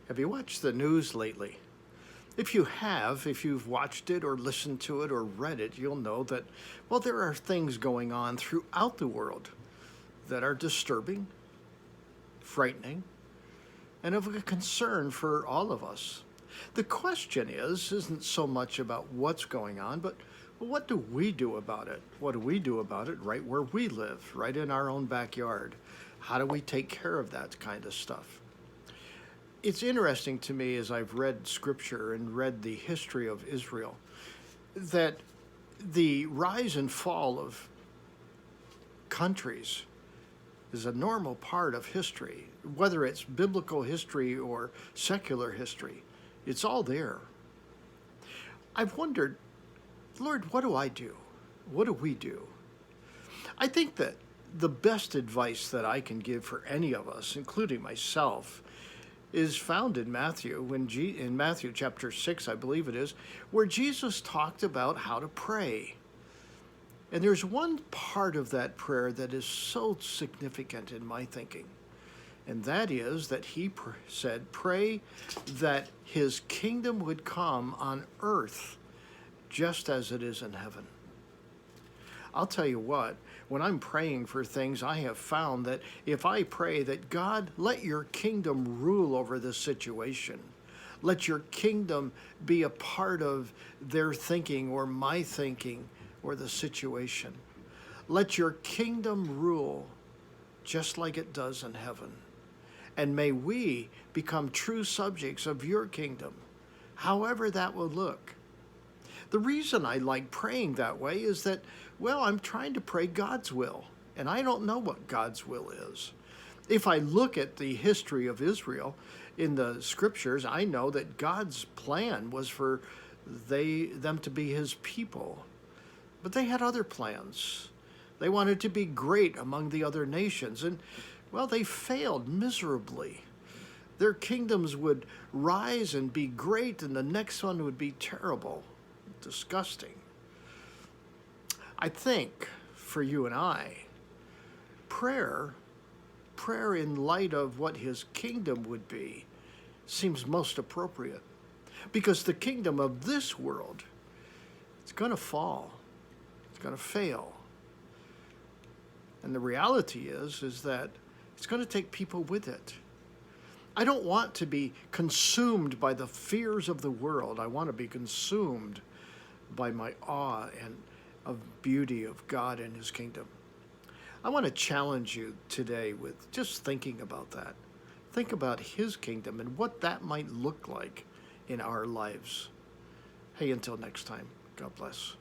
Have you watched the news lately? If you have, if you've watched it or listened to it or read it, you'll know that, well, there are things going on throughout the world that are disturbing, frightening, and of a concern for all of us. The question isn't so much about what's going on, but what do we do about it? What do we do about it right where we live, right in our own backyard? How do we take care of that kind of stuff? It's interesting to me as I've read scripture and read the history of Israel that the rise and fall of countries is a normal part of history, whether it's biblical history or secular history. It's all there. I've wondered, Lord, what do I do? What do we do? I think that the best advice that I can give for any of us, including myself, is found in Matthew, in Matthew chapter 6, I believe it is, where Jesus talked about how to pray. And there's one part of that prayer that is so significant in my thinking, and that is that he said, pray that his kingdom would come on earth just as it is in heaven. I'll tell you what, when I'm praying for things, I have found that if I pray that God, let your kingdom rule over this situation, let your kingdom be a part of their thinking or my thinking or the situation. Let your kingdom rule just like it does in heaven. And may we become true subjects of your kingdom, however that will look. The reason I like praying that way is that, well, I'm trying to pray God's will, and I don't know what God's will is. If I look at the history of Israel in the scriptures, I know that God's plan was for them to be his people. But they had other plans. They wanted to be great among the other nations, and, well, they failed miserably. Their kingdoms would rise and be great, and the next one would be terrible, disgusting. I think for you and I, prayer in light of what his kingdom would be, seems most appropriate. Because the kingdom of this world, it's going to fall. It's going to fail. And the reality is that it's going to take people with it. I don't want to be consumed by the fears of the world. I want to be consumed by my awe and of beauty of God and his kingdom. I want to challenge you today with just thinking about that. Think about his kingdom and what that might look like in our lives. Hey, until next time, God bless.